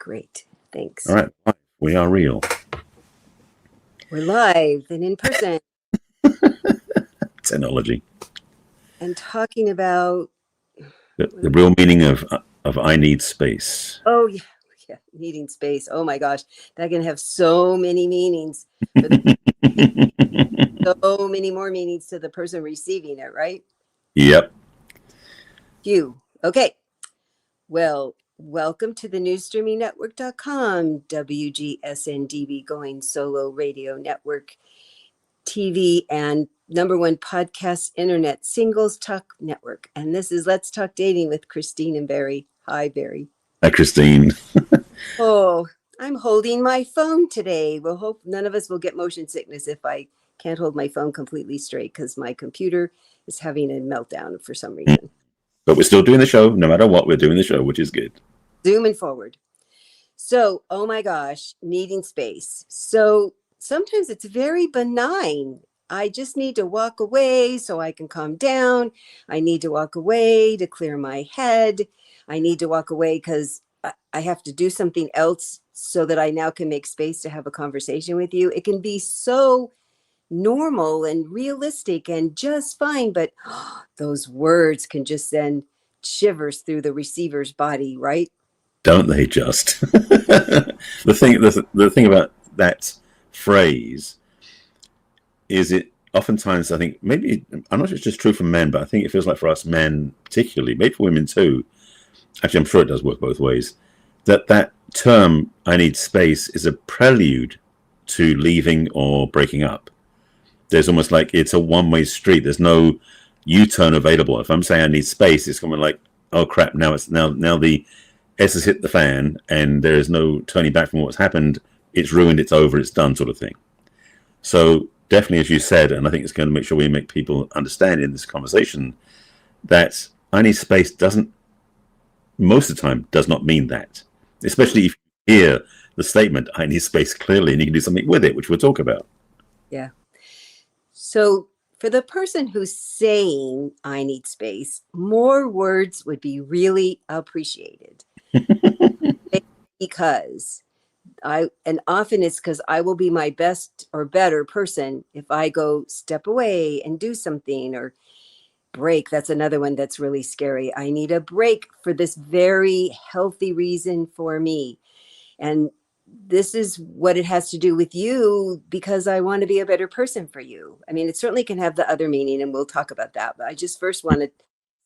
Great. Thanks. All right. We are real. We're live and in person. Technology. And talking about the real meaning of I need space. Oh, yeah. Needing space. Oh, my gosh. That can have so many meanings. So many more meanings to the person receiving it, right? Yep. Phew. Okay. Well, welcome to the newsstreamingnetwork.com, WGSN-DB Going Solo Radio Network, TV, and #1 podcast internet singles talk network. And this is Let's Talk Dating with Christine and Barry. Hi, Barry. Hi, Christine. Oh, I'm holding my phone today. We'll hope none of us will get motion sickness if I can't hold my phone completely straight because my computer is having a meltdown for some reason. But we're still doing the show. No matter what, we're doing the show, which is good. Zooming forward. So, oh my gosh, needing space. So sometimes it's very benign. I just need to walk away so I can calm down. I need to walk away to clear my head. I need to walk away because I have to do something else so that I now can make space to have a conversation with you. It can be so normal and realistic and just fine, but those words can just send shivers through the receiver's body, right? Don't they just? The thing about that phrase is it oftentimes, I think, maybe, I'm not sure it's just true for men, but I think it feels like for us men particularly, maybe for women too, actually I'm sure it does work both ways, that term, I need space, is a prelude to leaving or breaking up. There's almost like it's a one-way street. There's no U-turn available. If I'm saying I need space, it's kind of like, oh crap, now the S has hit the fan and there is no turning back from what's happened. It's ruined, it's over, it's done, sort of thing. So definitely, as you said, and I think it's going to make sure we make people understand in this conversation that I need space doesn't, most of the time, does not mean that. Especially if you hear the statement, I need space, clearly, and you can do something with it, which we'll talk about. Yeah. So for the person who's saying I need space, more words would be really appreciated. Because often it's because I will be my best or better person if I go step away and do something, or break. That's another one that's really scary. I need a break for this very healthy reason for me. And this is what it has to do with you because I want to be a better person for you. I mean, it certainly can have the other meaning, and we'll talk about that. But I just first want to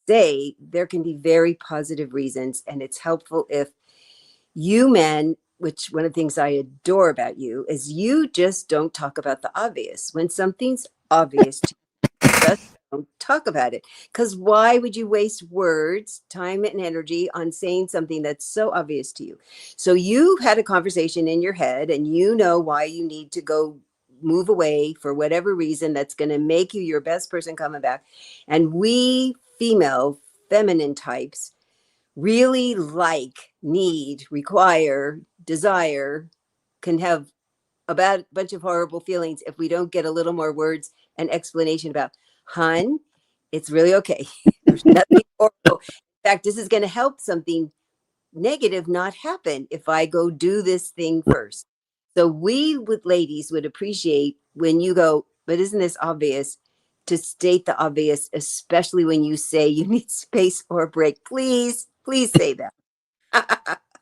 say there can be very positive reasons, and it's helpful if you men, which one of the things I adore about you is you just don't talk about the obvious. When something's obvious to you, just don't talk about it. Because why would you waste words, time, and energy on saying something that's so obvious to you? So you've had a conversation in your head and you know why you need to go move away for whatever reason that's going to make you your best person coming back. And we female, feminine types really like, need, require, desire, can have a bunch of horrible feelings if we don't get a little more words and explanation about, hun, it's really okay. There's nothing horrible. In fact, this is going to help something negative not happen if I go do this thing first. So we with ladies would appreciate when you go, but isn't this obvious? To state the obvious, especially when you say you need space or a break. Please say that.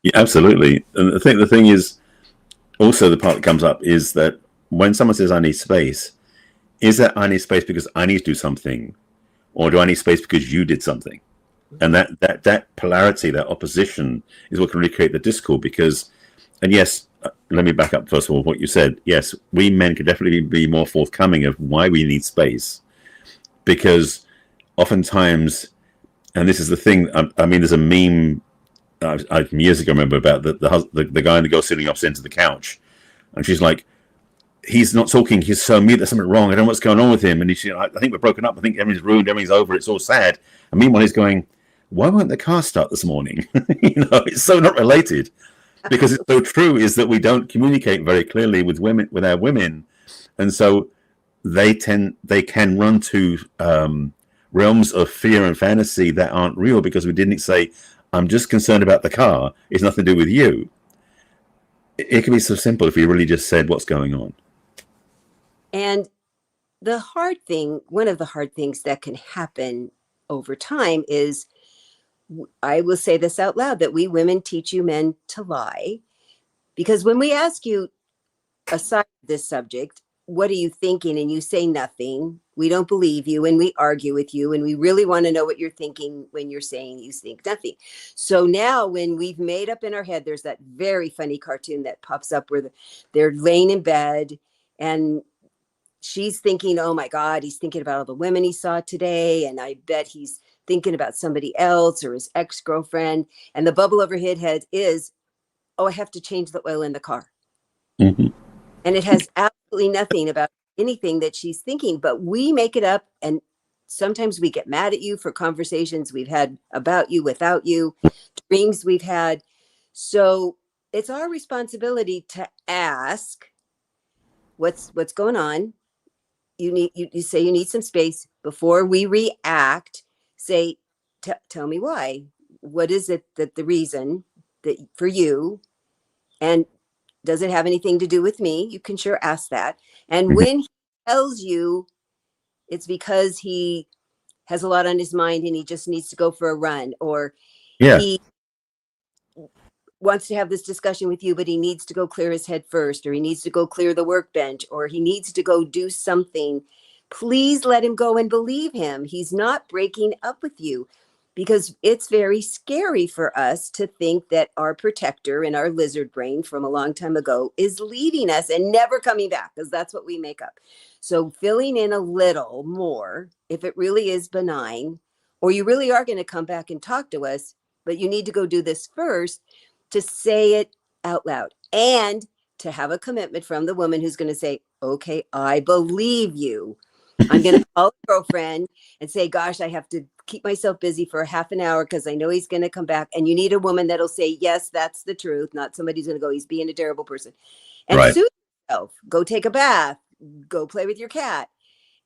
Yeah, absolutely. And the thing is, also the part that comes up is that when someone says I need space, is that I need space because I need to do something, or do I need space because you did something? And that polarity, that opposition, is what can really create the discord. Because, and yes, let me back up first of all what you said. Yes, we men could definitely be more forthcoming of why we need space, because oftentimes, and this is the thing. I mean, there's a meme years ago, I remember, about the guy and the girl sitting opposite to the couch, and she's like, he's not talking, he's so mute, there's something wrong, I don't know what's going on with him, and I think we're broken up, I think everything's ruined, everything's over, it's all sad. And meanwhile he's going, why won't the car start this morning? It's so not related, because it's so true, is that we don't communicate very clearly with our women, and so they can run to realms of fear and fantasy that aren't real, because we didn't say, I'm just concerned about the car, it's nothing to do with you. It can be so simple if you really just said what's going on. And the hard thing, one of the hard things that can happen over time is, I will say this out loud, that we women teach you men to lie. Because when we ask you, aside this subject, what are you thinking? And you say nothing, we don't believe you and we argue with you. And we really want to know what you're thinking when you're saying you think nothing. So now when we've made up in our head, there's that very funny cartoon that pops up where they're laying in bed and she's thinking, oh my God, he's thinking about all the women he saw today. And I bet he's thinking about somebody else or his ex-girlfriend. And the bubble over her head is, oh, I have to change the oil in the car. Mm-hmm. And it has absolutely nothing about anything that she's thinking, but we make it up. And sometimes we get mad at you for conversations we've had about you, without you, dreams we've had. So it's our responsibility to ask, what's going on? You say you need some space before we react. Say, tell me why. What is it that the reason that for you? And does it have anything to do with me? You can sure ask that. And Mm-hmm. when he tells you it's because he has a lot on his mind and he just needs to go for a run, or Yeah. he wants to have this discussion with you, but he needs to go clear his head first, or he needs to go clear the workbench, or he needs to go do something, please let him go and believe him. He's not breaking up with you, because it's very scary for us to think that our protector in our lizard brain from a long time ago is leaving us and never coming back, because that's what we make up. So filling in a little more, if it really is benign, or you really are going to come back and talk to us, but you need to go do this first, to say it out loud and to have a commitment from the woman who's going to say, okay, I believe you. I'm going to call a girlfriend and say, gosh, I have to keep myself busy for half an hour because I know he's going to come back. And you need a woman that'll say, yes, that's the truth. Not somebody's going to go, he's being a terrible person. And Right. soothe yourself. Go take a bath. Go play with your cat.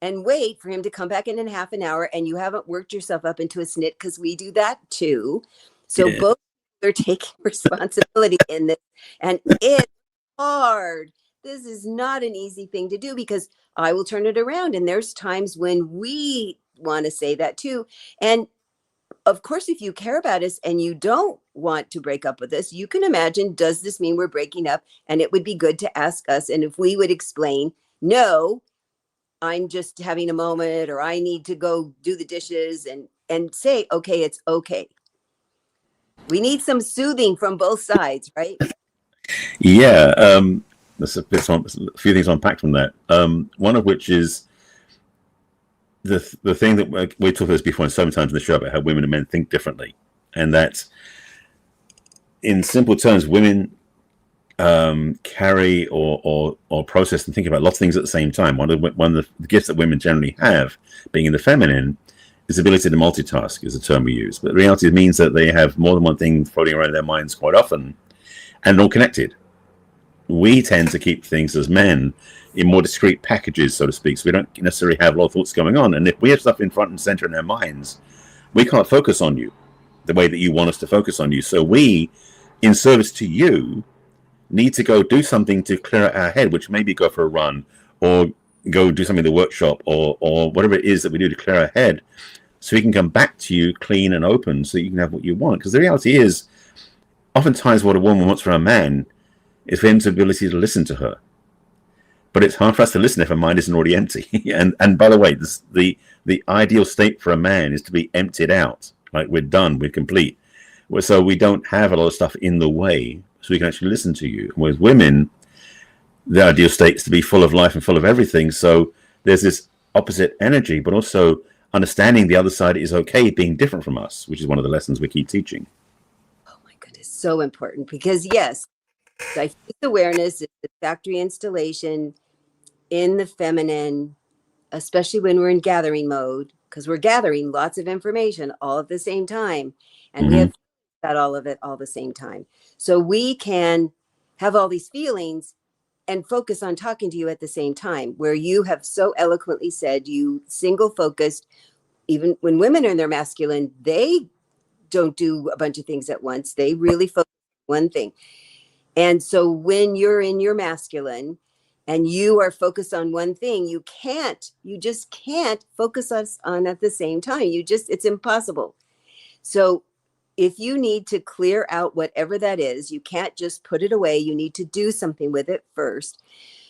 And wait for him to come back in half an hour. And you haven't worked yourself up into a snit, because we do that too. So Yeah. both are taking responsibility in this. And it's hard. This is not an easy thing to do, because I will turn it around. And there's times when we want to say that too. And of course, if you care about us and you don't want to break up with us, you can imagine, does this mean we're breaking up? And it would be good to ask us. And if we would explain, no, I'm just having a moment, or I need to go do the dishes, and say, okay, it's okay. We need some soothing from both sides, right? Yeah. There's a few things unpacked from that. One of which is the thing that we talked about this before so many times in the show about how women and men think differently, and that in simple terms, women carry or process and think about lots of things at the same time. One of the gifts that women generally have, being in the feminine, is the ability to multitask, is a term we use. But the reality means that they have more than one thing floating around in their minds quite often, and all connected. We tend to keep things as men in more discrete packages, so to speak, so we don't necessarily have a lot of thoughts going on. And if we have stuff in front and center in our minds, we can't focus on you the way that you want us to focus on you. So we, in service to you, need to go do something to clear out our head, which maybe go for a run or go do something in the workshop, or whatever it is that we do to clear our head, so we can come back to you clean and open, so you can have what you want. Because the reality is, oftentimes what a woman wants from a man is for him to be able to listen to her. But it's hard for us to listen if our mind isn't already empty. and by the way, the ideal state for a man is to be emptied out, like we're done, we're complete. So we don't have a lot of stuff in the way, so we can actually listen to you. Whereas women, the ideal state is to be full of life and full of everything. So there's this opposite energy, but also understanding the other side is okay being different from us, which is one of the lessons we keep teaching. Oh my goodness, so important. Because yes, diffuse awareness is the factory installation in the feminine, especially when we're in gathering mode, because we're gathering lots of information all at the same time. And we have about all of it all the same time. So we can have all these feelings and focus on talking to you at the same time, where you have so eloquently said, you single focused. Even when women are in their masculine, they don't do a bunch of things at once. They really focus on one thing. And so when you're in your masculine and you are focused on one thing, you just can't focus us on at the same time. It's impossible. So if you need to clear out whatever that is, you can't just put it away. You need to do something with it first.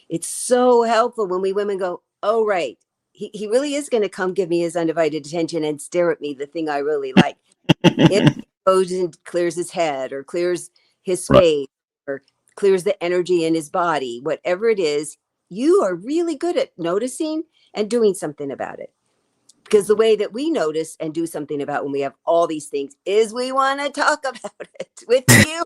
It's so helpful when we women go, oh, right. He really is going to come give me his undivided attention and stare at me, the thing I really like. If he goes and clears his head or clears his Right. space or clears the energy in his body, whatever it is, you are really good at noticing and doing something about it. Because the way that we notice and do something about when we have all these things is we want to talk about it with you.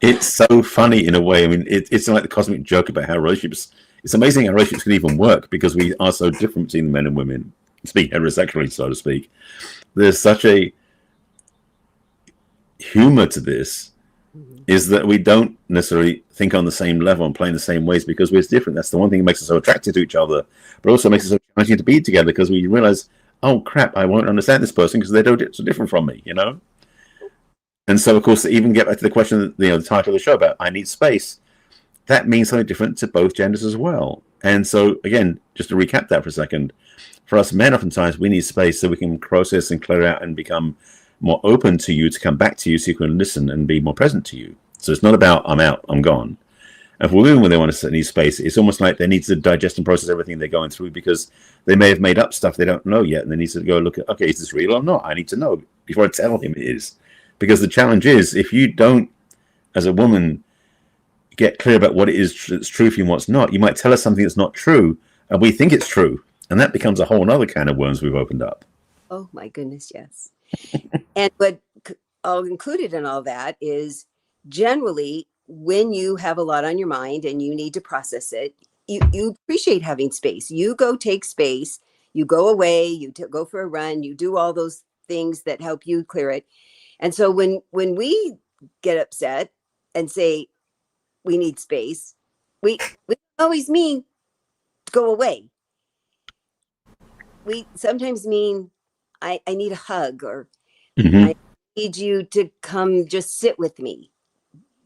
It's so funny in a way. I mean, it's like the cosmic joke about how relationships. It's amazing how relationships can even work because we are so different between men and women. Speak heterosexually, so to speak. There's such a humor to this, is that we don't necessarily think on the same level and play in the same ways because we're different. That's the one thing that makes us so attracted to each other, but also makes us so challenging to be together because we realize, oh crap, I won't understand this person because they're so different from me, you know? And so, of course, to even get back to the question, the title of the show about I need space, that means something different to both genders as well. And so, again, just to recap that for a second, for us men, oftentimes we need space so we can process and clear out and become more open to you, to come back to you so you can listen and be more present to you. So it's not about I'm out, I'm gone. And for women, when they want to need space, it's almost like they need to digest and process everything they're going through because they may have made up stuff they don't know yet. And they need to go look at, okay, is this real or not? I need to know before I tell him it is. Because the challenge is, if you don't, as a woman, get clear about what it is that's true for you and what's not, you might tell us something that's not true, and we think it's true. And that becomes a whole other can of worms we've opened up. Oh, my goodness, yes. And what all included in all that is generally when you have a lot on your mind and you need to process it, you appreciate having space. You go take space, you go away, you go for a run, you do all those things that help you clear it. And so when we get upset and say we need space, we always mean go away. We sometimes mean I need a hug or I need you to come just sit with me.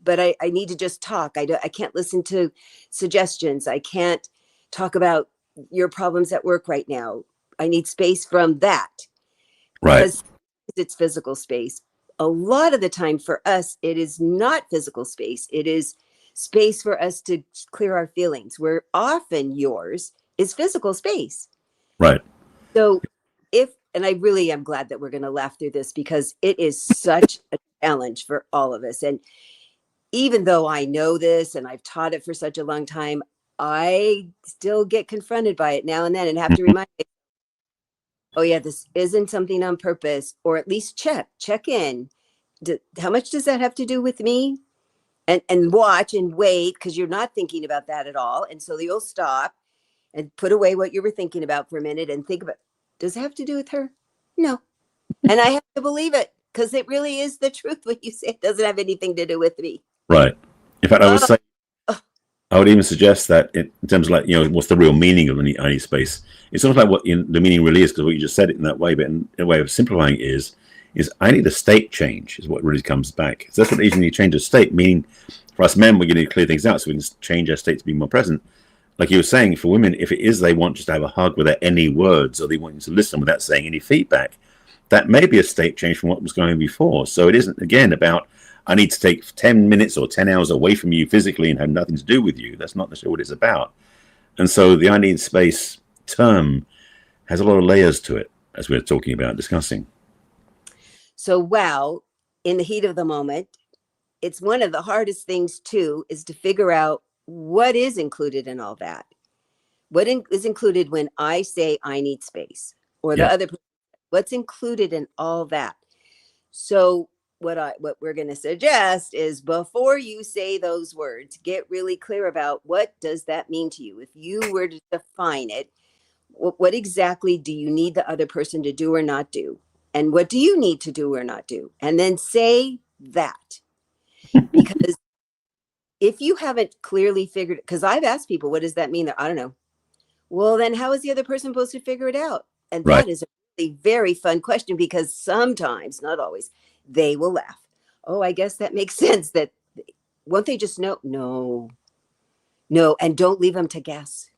But I need to just talk. I can't listen to suggestions. I can't talk about your problems at work right now. I need space from that because it's physical space. A lot of the time for us, it is not physical space. It is space for us to clear our feelings, where often yours is physical space. Right. So and I really am glad that we're going to laugh through this because it is such a challenge for all of us. And even though I know this and I've taught it for such a long time, I still get confronted by it now and then and have to remind myself, oh yeah, this isn't something on purpose, or at least check in. How much does that have to do with me? And watch and wait because you're not thinking about that at all. And so you'll stop and put away what you were thinking about for a minute and think about, does it have to do with her? No. And I have to believe it because it really is the truth when you say it doesn't have anything to do with me. Right. In fact, I would even suggest that in terms of like, what's the real meaning of I need space? It's almost like what the meaning really is, because what you just said it in that way, but in a way of simplifying it is I need a state change is what really comes back. So that's what you need to change a state, meaning for us men, we're going to clear things out so we can change our state to be more present. Like you were saying, for women, if it is they want just to have a hug without any words, or they want you to listen without saying any feedback, that may be a state change from what was going on before. So it isn't, again, about I need to take 10 minutes or 10 hours away from you physically and have nothing to do with you. That's not necessarily what it's about. And so the I need space term has a lot of layers to it, as we're talking about, discussing. So, wow, in the heat of the moment, it's one of the hardest things, too, is to figure out what is included in all that. What is included when I say I need space, or the other person, what's included in all that? So what we're going to suggest is before you say those words, get really clear about what does that mean to you? If you were to define it, what exactly do you need the other person to do or not do? And what do you need to do or not do? And then say that. Because if you haven't clearly figured, because I've asked people, what does that mean? I don't know. Well, then how is the other person supposed to figure it out? And that is a really very fun question because sometimes, not always, they will laugh. oh, I guess that makes sense. That won't they just know? No, no. And don't leave them to guess.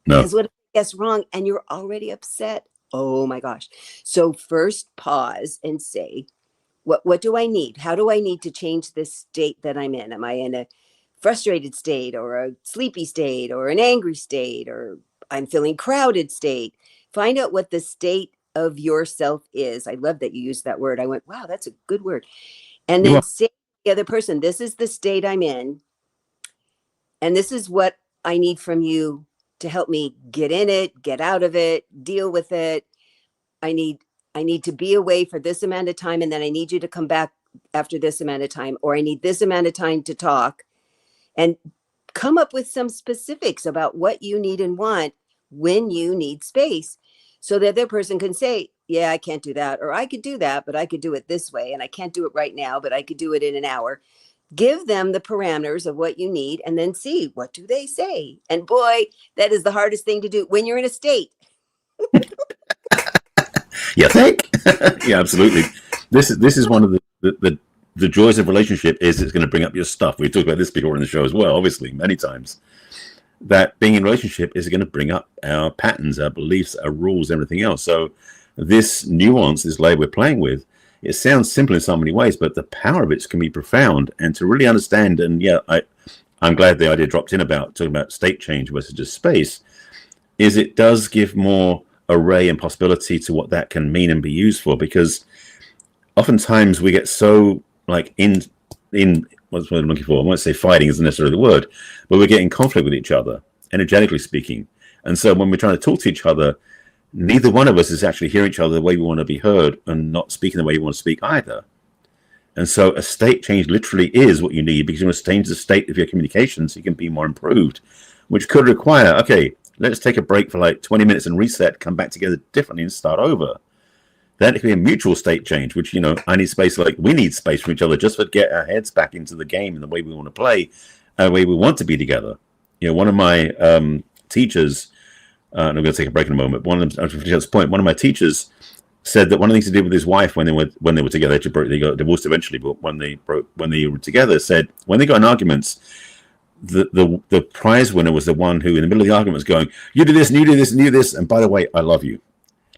No. Because what if they guess wrong and you're already upset? Oh my gosh. So first pause and say, what do I need? How do I need to change this state that I'm in? Am I in a frustrated state or a sleepy state or an angry state or I'm feeling crowded state? Find out what the state of yourself is. I love that you used that word. I went, wow, that's a good word. And You then are. say to the other person, this is the state I'm in. And this is what I need from you to help me get in it, get out of it, deal with it. I need to be away for this amount of time, and then I need you to come back after this amount of time, or I need this amount of time to talk, and come up with some specifics about what you need and want when you need space, so that the other person can say, yeah, I can't do that, or I could do that, but I could do it this way, and I can't do it right now, but I could do it in an hour. Give them the parameters of what you need and then see, what do they say? And boy, that is the hardest thing to do when you're in a state. You think? Yeah, absolutely. This is one of the joys of relationship is it's going to bring up your stuff. We've talked about this before in the show as well, obviously, many times. That being in a relationship is going to bring up our patterns, our beliefs, our rules, everything else. So this nuance, this layer we're playing with, it sounds simple in so many ways, but the power of it can be profound. And to really understand, and yeah, I'm glad the idea dropped in about talking about state change versus just space, is it does give more array and possibility to what that can mean and be used for, because oftentimes we get so like in what's what I'm looking for, I won't say fighting isn't necessarily the word, but we're getting conflict with each other, energetically speaking. And so when we're trying to talk to each other, neither one of us is actually hearing each other the way we want to be heard and not speaking the way you want to speak either. And so a state change literally is what you need, because you want to change the state of your communication so you can be more improved, which could require, okay, let's take a break for like 20 minutes and reset, come back together differently and start over. That could be a mutual state change, which, I need space, like we need space from each other just to get our heads back into the game and the way we want to play, and the way we want to be together. One of my teachers, and I'm going to take a break in a moment. One of my teachers said that one of the things he did with his wife when they were together, they got divorced eventually, but when they were together, said when they got in arguments, the prize winner was the one who in the middle of the argument was going, you do this and you do this and you do this, and by the way, I love you.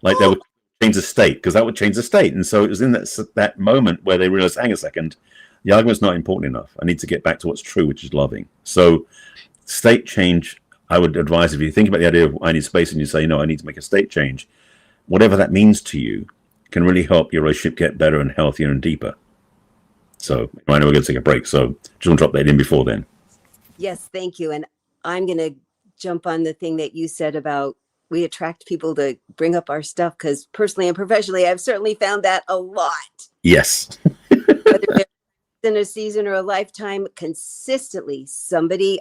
Like they would change the state, because that would change the state. And so it was in that moment where they realized, hang a second, the argument's not important enough. I need to get back to what's true, which is loving. So state change, I would advise, if you think about the idea of I need space and you say, I need to make a state change, whatever that means to you can really help your relationship get better and healthier and deeper. So I know we're going to take a break, so just want to drop that in before then. Yes, thank you. And I'm going to jump on the thing that you said about we attract people to bring up our stuff, because personally and professionally, I've certainly found that a lot. Yes. Whether they're in a season or a lifetime, consistently,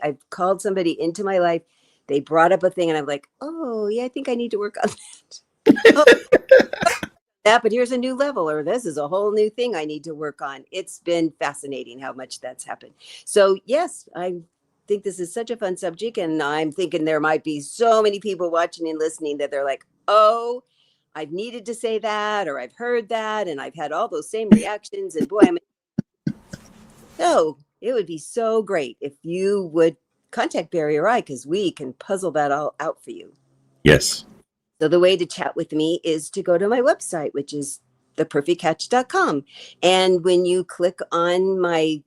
I've called somebody into my life, they brought up a thing and I'm like, oh yeah, I think I need to work on that. But here's a new level, or this is a whole new thing I need to work on. It's been fascinating how much that's happened. So yes, I think this is such a fun subject, and I'm thinking there might be so many people watching and listening that they're like, oh, I've needed to say that, or I've heard that, and I've had all those same reactions, and boy, so it would be so great if you would contact Barry or I, because we can puzzle that all out for you. Yes. So the way to chat with me is to go to my website, which is theperfectcatch.com. And when you click on my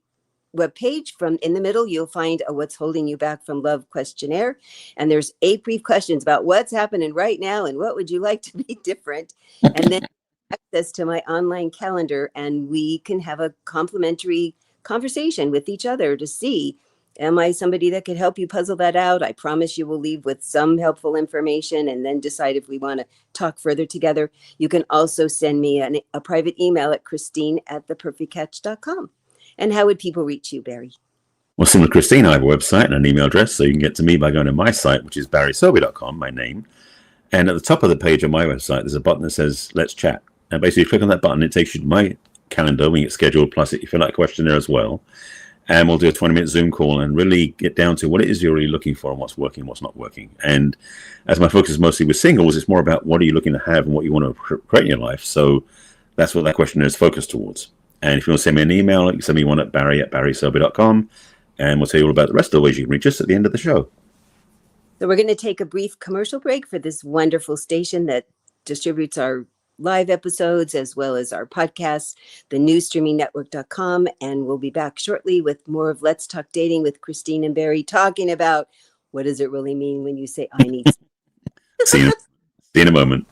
webpage, from in the middle, you'll find a What's Holding You Back from Love questionnaire. And there's 8 brief questions about what's happening right now and what would you like to be different. And then access to my online calendar, and we can have a complimentary conversation with each other to see, am I somebody that could help you puzzle that out? I promise you will leave with some helpful information and then decide if we want to talk further together. You can also send me a private email at Christine@theperfectcatch.com. And how would people reach you, Barry? Well, similar to Christine, I have a website and an email address, so you can get to me by going to my site, which is barryselby.com, my name. And at the top of the page on my website, there's a button that says, let's chat. And basically, you click on that button, it takes you to my calendar. We get scheduled, plus you fill out a questionnaire as well. And we'll do a 20-minute Zoom call and really get down to what it is you're really looking for and what's working, what's not working. And as my focus is mostly with singles, it's more about what are you looking to have and what you want to create in your life. So that's what that questionnaire is focused towards. And if you want to send me an email, you can send me one at barry@barryselby.com, and we'll tell you all about the rest of the ways you can reach us at the end of the show. So we're going to take a brief commercial break for this wonderful station that distributes our live episodes as well as our podcasts, the newstreamingnetwork.com. And we'll be back shortly with more of Let's Talk Dating with Christine and Barry, talking about what does it really mean when you say, I need. See you in a moment.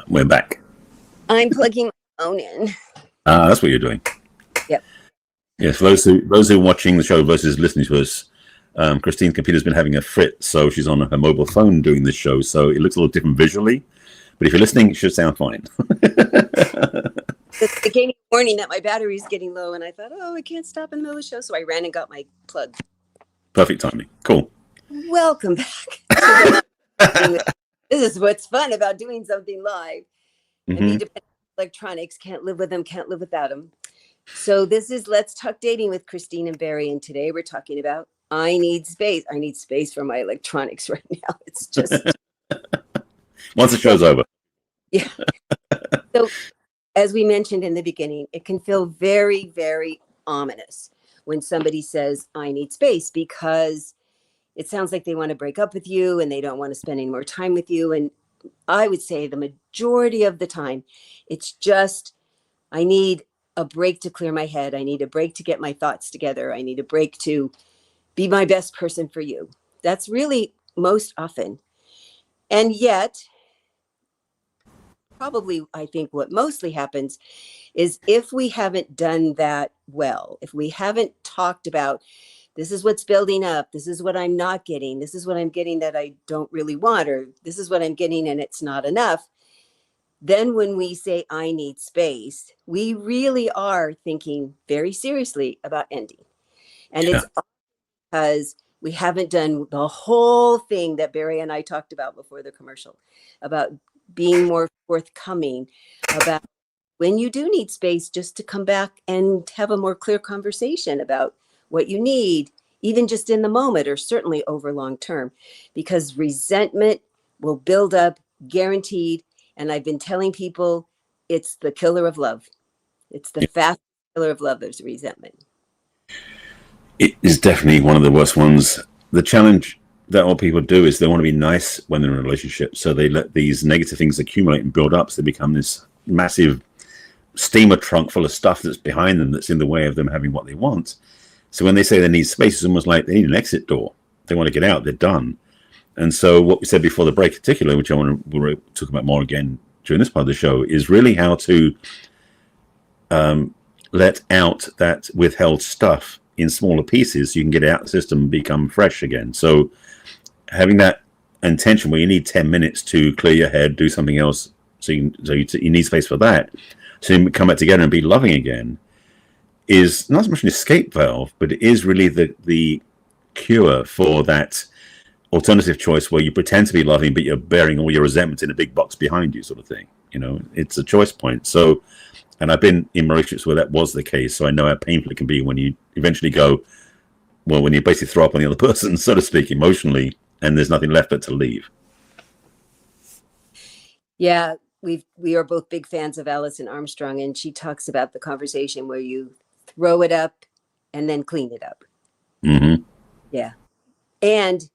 We're back. I'm plugging my phone in. That's what you're doing. Yep. Yes, for those who are watching the show versus listening to us, Christine's computer's been having a fit, so she's on her mobile phone doing this show, so it looks a little different visually. But if you're listening, it should sound fine. It gave me a warning that my battery's getting low, and I thought, I can't stop in the middle of the show, so I ran and got my plug. Perfect timing. Cool. Welcome back. This is what's fun about doing something live. Mm-hmm. And independent electronics, can't live with them, can't live without them. So this is Let's Talk Dating with Christine and Barry, and today we're talking about I need space. I need space for my electronics right now. It's just once the show's over. Yeah. So as we mentioned in the beginning, it can feel very, very ominous when somebody says, I need space, because it sounds like they want to break up with you and they don't want to spend any more time with you. And I would say the majority of the time, it's just, I need a break to clear my head. I need a break to get my thoughts together. I need a break to be my best person for you. That's really most often. And yet, probably, I think what mostly happens is if we haven't done that well, if we haven't talked about, this is what's building up, this is what I'm not getting, this is what I'm getting that I don't really want, or this is what I'm getting and it's not enough, then when we say, I need space, we really are thinking very seriously about ending. And it's because we haven't done the whole thing that Barry and I talked about before the commercial, about being more forthcoming, about when you do need space, just to come back and have a more clear conversation about what you need, even just in the moment, or certainly over long term, because resentment will build up, guaranteed. And I've been telling people it's the killer of love. It's the fast killer of love. There's resentment. It is definitely one of the worst ones. The challenge that all people do is they want to be nice when they're in a relationship. So they let these negative things accumulate and build up. So they become this massive steamer trunk full of stuff that's behind them, that's in the way of them having what they want. So when they say they need space, it's almost like they need an exit door. They want to get out, they're done. And so what we said before the break in particular, which we'll talk about more again during this part of the show, is really how to let out that withheld stuff in smaller pieces so you can get it out of the system and become fresh again. So having that intention where you need 10 minutes to clear your head, do something else, so you need space for that, so you come back together and be loving again, is not so much an escape valve, but it is really the cure for that alternative choice where you pretend to be loving, but you're bearing all your resentment in a big box behind you, sort of thing. You know, it's a choice point. So, and I've been in relationships where that was the case, so I know how painful it can be when you eventually go, well, when you basically throw up on the other person, so to speak, emotionally, and there's nothing left but to leave. Yeah, we are both big fans of Alison Armstrong, and she talks about the conversation where you throw it up and then clean it up. Mm-hmm. Yeah. And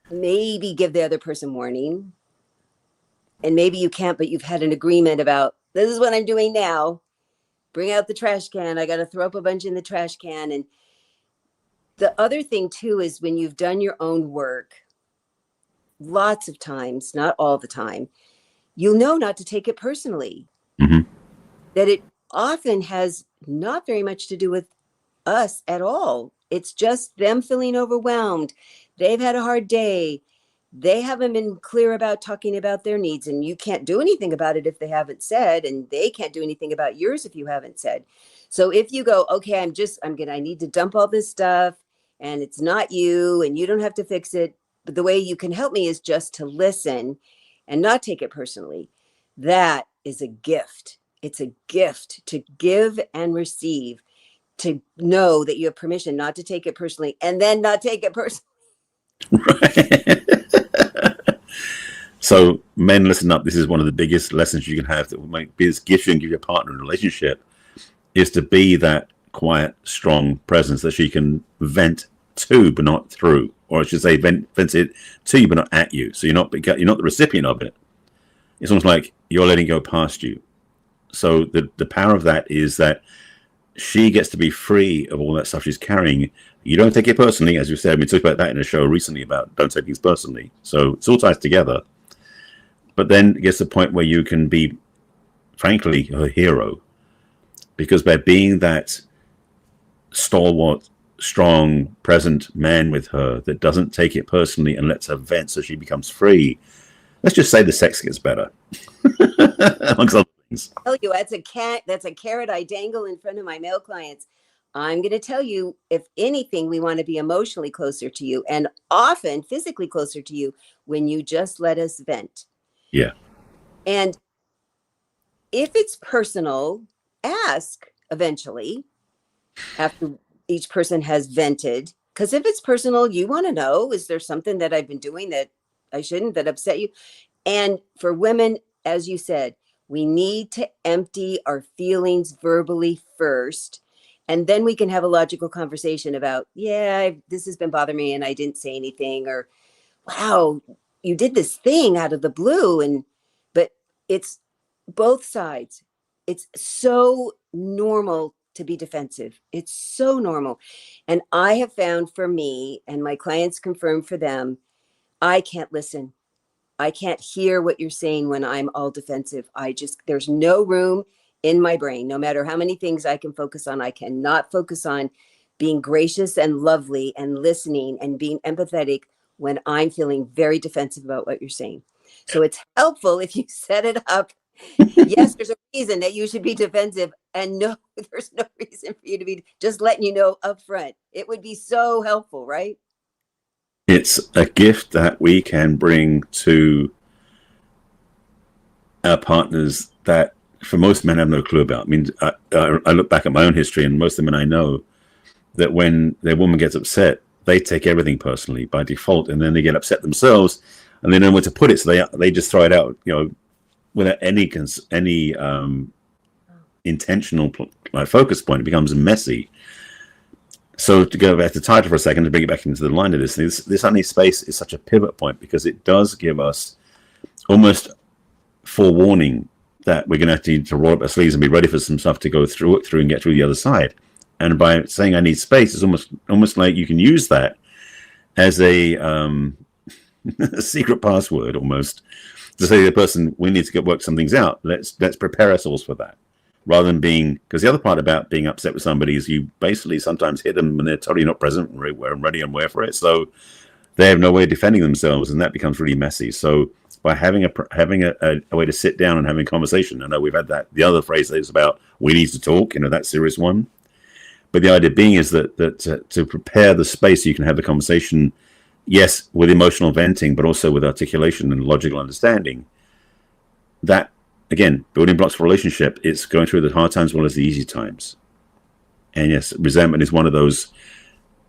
maybe give the other person warning. And maybe you can't, but you've had an agreement about, this is what I'm doing now. Bring out the trash can. I got to throw up a bunch in the trash can. And the other thing too is when you've done your own work, lots of times, not all the time, you'll know not to take it personally. Mm-hmm. That it often has not very much to do with us at all. It's just them feeling overwhelmed. They've had a hard day. they haven't been clear about talking about their needs, and you can't do anything about it if they haven't said, and they can't do anything about yours if you haven't said. So if you go, okay, I need to dump all this stuff, and it's not you, and you don't have to fix it, but the way you can help me is just to listen and not take it personally. That is a gift. It's a gift to give and receive, to know that you have permission not to take it personally, and then not take it personally. Right. So, men, listen up. This is one of the biggest lessons you can have, that will make biggest gift you can give your partner in a relationship, is to be that quiet, strong presence that she can vent to, but not through, or I should say, vent it to you, but not at you. So you're not the recipient of it. It's almost like you're letting go past you. So the power of that is that she gets to be free of all that stuff she's carrying. You don't take it personally, as you said. We talked about that in a show recently about don't take things personally. So it's all ties together. But then it gets to the point where you can be, frankly, her hero, because by being that stalwart, strong, present man with her that doesn't take it personally and lets her vent so she becomes free, let's just say the sex gets better, amongst other things. Tell you, that's a carrot I dangle in front of my male clients. I'm going to tell you, if anything, we want to be emotionally closer to you, and often physically closer to you, when you just let us vent. Yeah. And if it's personal, ask eventually, after each person has vented. Because if it's personal, you want to know, is there something that I've been doing that I shouldn't, that upset you? And for women, as you said, we need to empty our feelings verbally first. And then we can have a logical conversation about, yeah, this has been bothering me and I didn't say anything, or wow, you did this thing out of the blue. But it's both sides. It's so normal to be defensive. It's so normal. And I have found, for me, and my clients confirm for them, I can't listen. I can't hear what you're saying when I'm all defensive. There's no room in my brain. No matter how many things I can focus on, I cannot focus on being gracious and lovely and listening and being empathetic when I'm feeling very defensive about what you're saying. So it's helpful if you set it up. Yes, there's a reason that you should be defensive, and no, there's no reason for you to be, just letting you know up front. It would be so helpful, right? It's a gift that we can bring to our partners that for most men have no clue about. I mean, I look back at my own history, and most of the men I know, that when their woman gets upset, they take everything personally by default, and then they get upset themselves, and they don't know where to put it, so they just throw it out, without any intentional focus point. It becomes messy. So to go back to the title for a second, to bring it back into the line of this INeedSpace is such a pivot point, because it does give us almost forewarning that we're going to have to roll up our sleeves and be ready for some stuff to go through and get through the other side. And by saying I need space, it's almost like you can use that as a secret password, almost, to say to the person, we need to work some things out. Let's prepare ourselves for that. Rather than because the other part about being upset with somebody is you basically sometimes hit them when they're totally not present and ready and aware for it. So they have no way of defending themselves, and that becomes really messy. So by having a way to sit down and having a conversation, I know we've had that. The other phrase is about we need to talk, that serious one. But the idea being is that to prepare the space so you can have the conversation, yes, with emotional venting, but also with articulation and logical understanding. That, again, building blocks for relationship, it's going through the hard times as well as the easy times. And yes, resentment is one of those,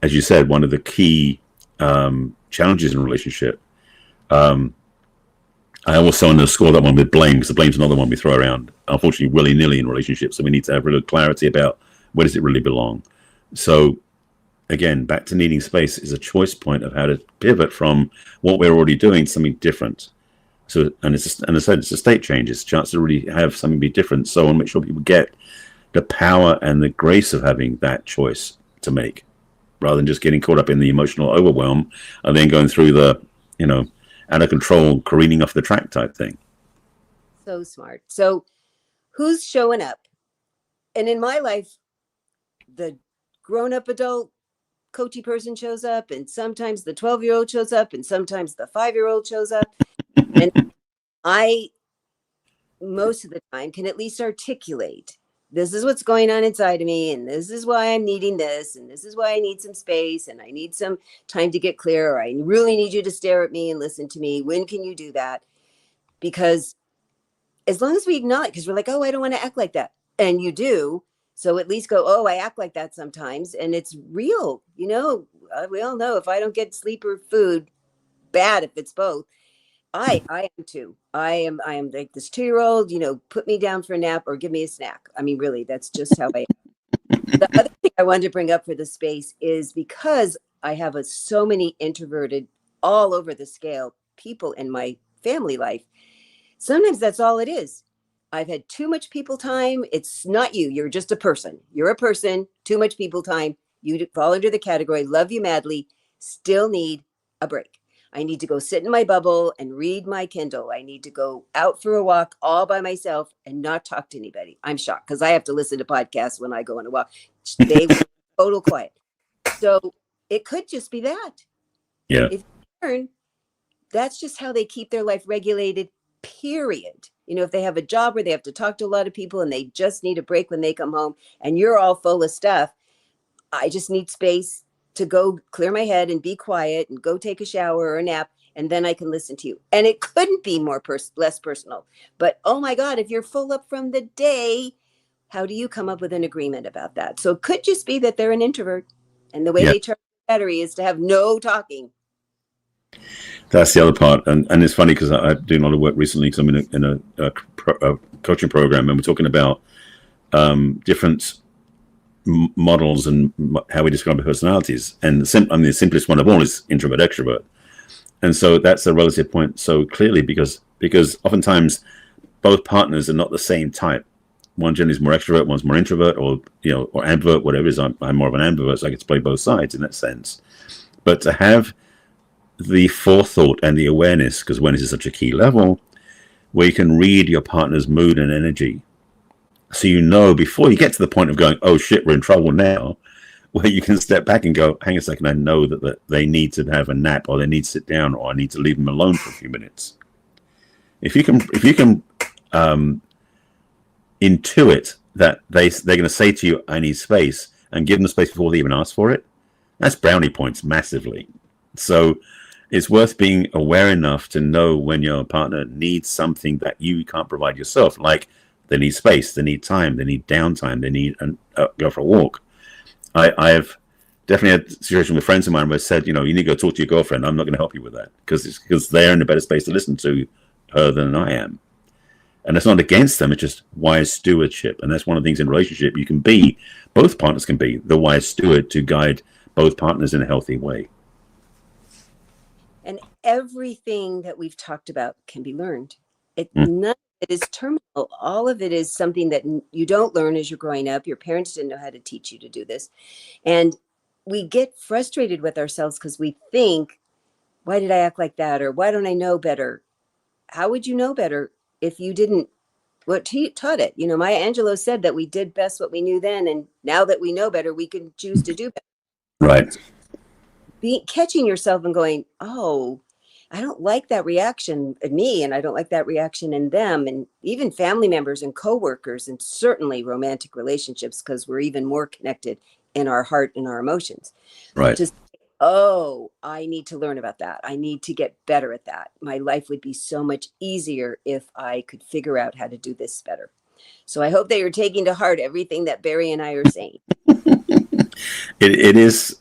as you said, one of the key challenges in a relationship. I also underscore that one with blame, because the blame's another one we throw around, unfortunately, willy-nilly in relationships. So we need to have real clarity about where does it really belong. So again, back to needing space is a choice point of how to pivot from what we're already doing to something different. So, and as I said, it's a state change. It's a chance to really have something be different. So I want to make sure people get the power and the grace of having that choice to make, rather than just getting caught up in the emotional overwhelm and then going through the, out of control, careening off the track type thing. So smart. So who's showing up? And in my life, the grown-up adult coachy person shows up, and sometimes the 12-year-old shows up, and sometimes the 5-year-old shows up. And I, most of the time, can at least articulate, this is what's going on inside of me, and this is why I'm needing this, and this is why I need some space, and I need some time to get clear, or I really need you to stare at me and listen to me. When can you do that? Because as long as we acknowledge, because we're like, oh, I don't want to act like that. And you do. So at least go, oh, I act like that sometimes. And it's real. You know, we all know if I don't get sleep or food, bad if it's both. I am too. I am like this 2-year-old, you know, put me down for a nap or give me a snack. I mean, really, that's just how I am. The other thing I wanted to bring up for the space is because I have so many introverted, all over the scale people in my family life. Sometimes that's all it is. I've had too much people time. It's not you. You're just a person. You're a person, too much people time. You fall under the category, love you madly, still need a break. I need to go sit in my bubble and read my Kindle. I need to go out for a walk all by myself and not talk to anybody. I'm shocked because I have to listen to podcasts when I go on a walk. They were total quiet. So it could just be that. Yeah. If you learn, that's just how they keep their life regulated, period. You know, if they have a job where they have to talk to a lot of people and they just need a break when they come home and you're all full of stuff, I just need space to go clear my head and be quiet and go take a shower or a nap, and then I can listen to you. And it couldn't be less personal. But oh my God, if you're full up from the day, how do you come up with an agreement about that? So it could just be that they're an introvert, and the way they charge the battery is to have no talking. That's the other part, and it's funny because I'm doing a lot of work recently because I'm in a coaching program, and we're talking about different models and how we describe our personalities. And the simplest one of all is introvert extrovert, and so that's a relative point. So clearly, because oftentimes both partners are not the same type. One generally is more extrovert, one's more introvert, or or ambivert, whatever it is. I'm more of an ambivert, so I get to play both sides in that sense. But to have the forethought and the awareness, because awareness is such a key level, where you can read your partner's mood and energy. So you know before you get to the point of going, oh shit, we're in trouble now, where you can step back and go, hang a second, I know that they need to have a nap, or they need to sit down, or I need to leave them alone for a few minutes. If you can intuit that they're going to say to you, I need space, and give them space before they even ask for it, that's brownie points massively. So it's worth being aware enough to know when your partner needs something that you can't provide yourself. Like they need space, they need time, they need downtime, they need go for a walk. I have definitely had a situation with friends of mine where I said, you need to go talk to your girlfriend. I'm not going to help you with that because they're in a better space to listen to her than I am. And it's not against them. It's just wise stewardship. And that's one of the things in a relationship you can be, both partners can be the wise steward to guide both partners in a healthy way. And everything that we've talked about can be learned. None of it is terminal. All of it is something that you don't learn as you're growing up. Your parents didn't know how to teach you to do this. And we get frustrated with ourselves because we think, why did I act like that? Or why don't I know better? How would you know better if you didn't taught it? Maya Angelou said that we did best what we knew then. And now that we know better, we can choose to do better. Right. Catching yourself and going, oh, I don't like that reaction in me, and I don't like that reaction in them, and even family members and coworkers, and certainly romantic relationships, because we're even more connected in our heart and our emotions. Right. Just, oh, I need to learn about that. I need to get better at that. My life would be so much easier if I could figure out how to do this better. So I hope that you're taking to heart everything that Barry and I are saying. It is.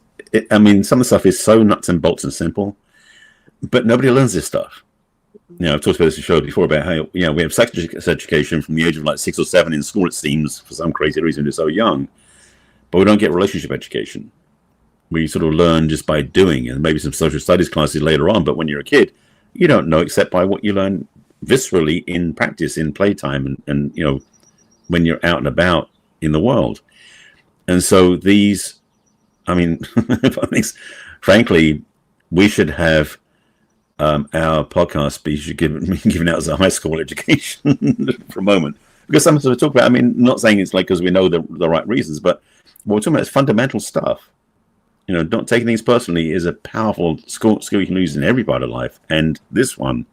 I mean, some of the stuff is so nuts and bolts and simple, but nobody learns this stuff. I've talked about this in the show before about how we have sex education from the age of like 6 or 7 in school. It seems for some crazy reason they're so young, but we don't get relationship education. We sort of learn just by doing, and maybe some social studies classes later on. But when you're a kid, you don't know except by what you learn viscerally in practice, in playtime, and when you're out and about in the world. And so these. I mean, frankly, we should have our podcast be given out as a high school education for a moment. Because sometimes we talk about, not saying it's like because we know the right reasons, but what we're talking about is fundamental stuff. Not taking things personally is a powerful skill you can use in every part of life. And this one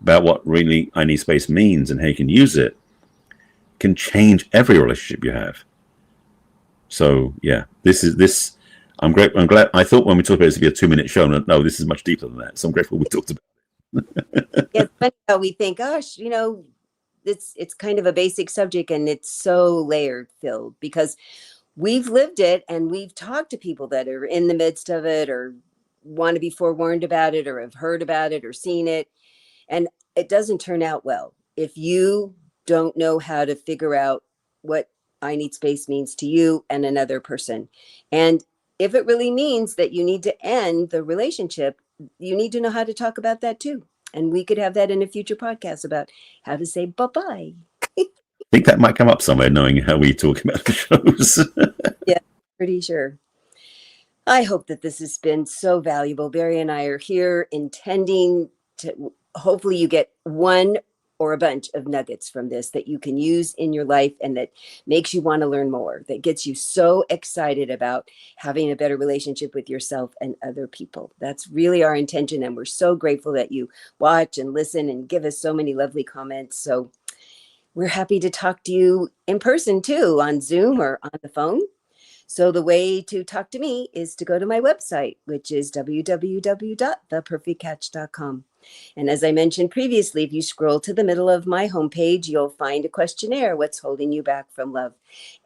about what really INeedSpace means and how you can use it can change every relationship you have. So yeah, this. I'm great. I'm glad. I thought when we talked about this to be a 2-minute show, no, this is much deeper than that. So I'm grateful we talked about it. It's funny how we think, gosh, it's kind of a basic subject and it's so layered filled because we've lived it and we've talked to people that are in the midst of it or want to be forewarned about it or have heard about it or seen it. And it doesn't turn out well. If you don't know how to figure out what INeedSpace means to you and another person. And if it really means that you need to end the relationship, you need to know how to talk about that too. And we could have that in a future podcast about how to say bye-bye. I think that might come up somewhere, knowing how we talk about the shows. Yeah, pretty sure. I hope that this has been so valuable. Barry and I are here intending to, hopefully you get one or a bunch of nuggets from this that you can use in your life and that makes you want to learn more, that gets you so excited about having a better relationship with yourself and other people. That's really our intention. And we're so grateful that you watch and listen and give us so many lovely comments. So we're happy to talk to you in person too, on Zoom or on the phone. So the way to talk to me is to go to my website, which is www.theperfectcatch.com. And as I mentioned previously, if you scroll to the middle of my homepage, you'll find a questionnaire, what's holding you back from love?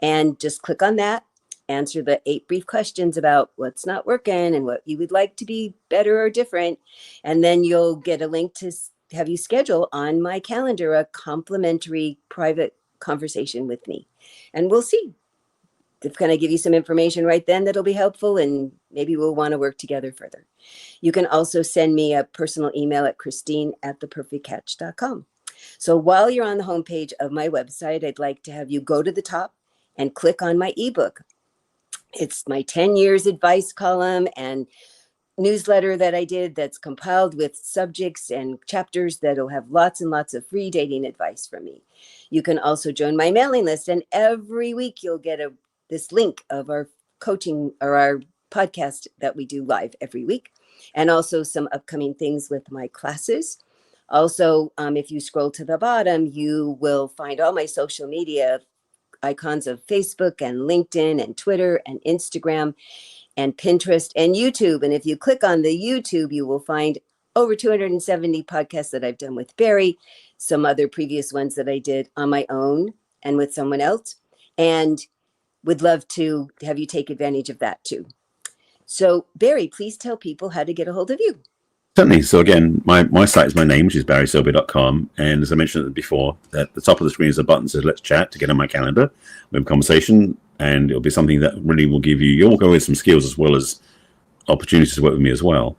And just click on that, answer the 8 brief questions about what's not working and what you would like to be better or different. And then you'll get a link to have you schedule on my calendar a complimentary private conversation with me. And we'll see. It's going to give you some information right then that'll be helpful, and maybe we'll want to work together further. You can also send me a personal email at christine@theperfectcatch.com. So while you're on the homepage of my website, I'd like to have you go to the top and click on my ebook. It's my 10 years advice column and newsletter that I did that's compiled with subjects and chapters that'll have lots and lots of free dating advice from me. You can also join my mailing list, and every week you'll get this link of our coaching or our podcast that we do live every week, and also some upcoming things with my classes. Also, if you scroll to the bottom, you will find all my social media icons of Facebook and LinkedIn and Twitter and Instagram and Pinterest and YouTube. And if you click on the YouTube, you will find over 270 podcasts that I've done with Barry, some other previous ones that I did on my own and with someone else. And would love to have you take advantage of that too. So Barry, please tell people how to get a hold of you. Certainly. So again, my site is my name, which is barryselby.com. And as I mentioned before, at the top of the screen is a button that says let's chat to get on my calendar. We have a conversation, and it'll be something that really will give you'll go with some skills as well as opportunities to work with me as well.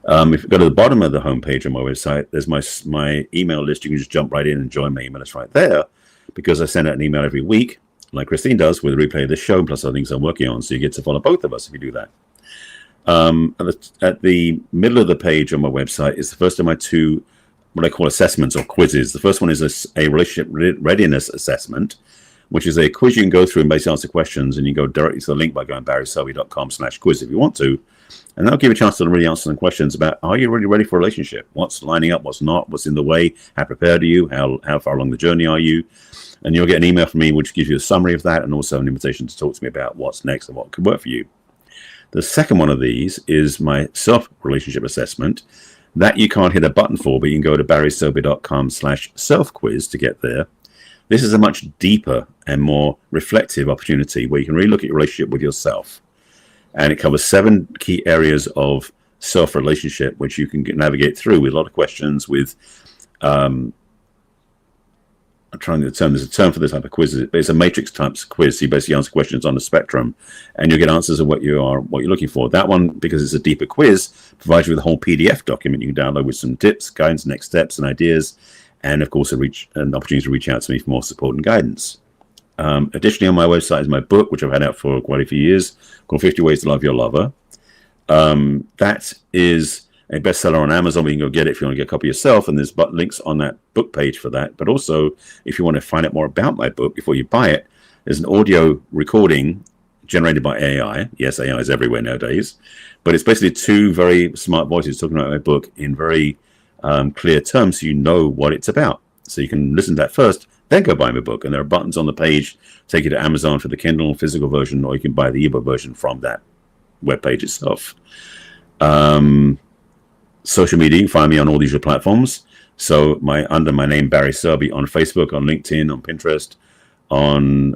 If you go to the bottom of the homepage on my website, there's my email list. You can just jump right in and join my email list right there, because I send out an email every week, like Christine does, with a replay of this show, plus other things I'm working on. So you get to follow both of us if you do that. At the middle of the page on my website is the first of my 2, what I call assessments or quizzes. The first one is a relationship readiness assessment, which is a quiz you can go through and basically answer questions, and you go directly to the link by going barryselby.com/quiz if you want to. And that'll give you a chance to really answer some questions about, are you really ready for a relationship? What's lining up, what's not, what's in the way, how prepared are you, how far along the journey are you? And you'll get an email from me which gives you a summary of that, and also an invitation to talk to me about what's next and what could work for you. The second one of these is my self-relationship assessment. That you can't hit a button for, but you can go to barryselby.com/self-quiz to get there. This is a much deeper and more reflective opportunity where you can really look at your relationship with yourself. And it covers 7 key areas of self-relationship, which you can navigate through with a lot of questions with, I'm trying to term, there's a term for this type of quiz. It's a matrix type quiz. So you basically answer questions on the spectrum, and you get answers of what you're looking for. That one, because it's a deeper quiz, provides you with a whole PDF document you can download with some tips, guidance, next steps, and ideas, and of course an opportunity to reach out to me for more support and guidance. Additionally, on my website is my book, which I've had out for quite a few years, called 50 Ways to Love Your Lover. That is a bestseller on Amazon. You can go get it if you want to get a copy yourself, and there's links on that book page for that. But also, if you want to find out more about my book before you buy it, there's an audio recording generated by AI. Yes, AI is everywhere nowadays, but it's basically two very smart voices talking about my book in very clear terms, so you know what it's about. So you can listen to that first, then go buy my book. And there are buttons on the page, take you to Amazon for the Kindle physical version, or you can buy the ebook version from that webpage itself. Social media, you can find me on all these platforms. So under my name, Barry Selby, on Facebook, on LinkedIn, on Pinterest, on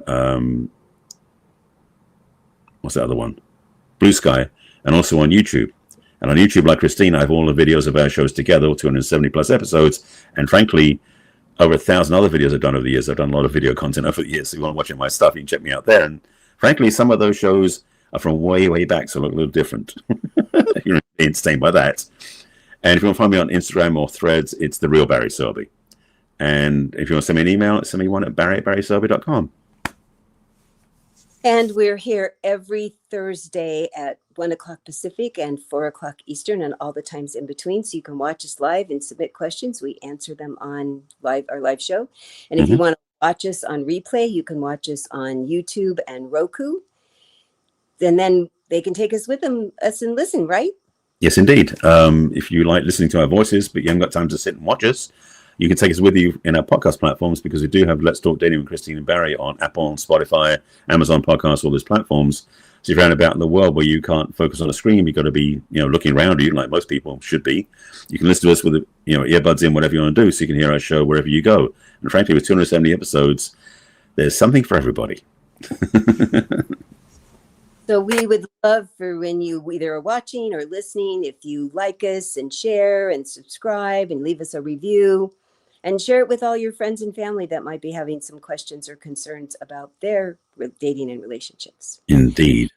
what's the other one? Blue Sky, and also on YouTube. And on YouTube, like Christine, I have all the videos of our shows together, 270 plus episodes. And frankly, over 1,000 other videos I've done over the years. I've done a lot of video content over the years. So if you want to watch my stuff, you can check me out there. And frankly, some of those shows are from way, way back, so look a little different. You're entertained by that. And if you want to find me on Instagram or Threads, it's the real Barry Selby. And if you want to send me an email, send me one at barry@barryselby.com. And we're here every Thursday at 1 o'clock Pacific and 4 o'clock Eastern and all the times in between. So you can watch us live and submit questions. We answer them on our live show. And if you want to watch us on replay, you can watch us on YouTube and Roku. And then they can take us with us and listen, right? Yes, indeed. If you like listening to our voices, but you haven't got time to sit and watch us, you can take us with you in our podcast platforms, because we do have Let's Talk Dating with Christine and Barry on Apple, Spotify, Amazon Podcasts, all those platforms. So if you're out and about in the world where you can't focus on a screen, you've got to be, looking around you like most people should be. You can listen to us with, earbuds in, whatever you want to do, so you can hear our show wherever you go. And frankly, with 270 episodes, there's something for everybody. So we would love for when you either are watching or listening, if you like us and share and subscribe and leave us a review and share it with all your friends and family that might be having some questions or concerns about their dating and relationships. Indeed.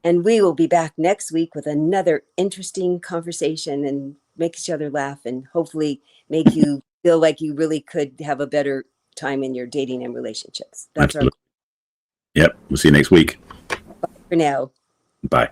And we will be back next week with another interesting conversation and make each other laugh and hopefully make you feel like you really could have a better time in your dating and relationships. That's Absolutely. Yep. We'll see you next week. For now. Bye.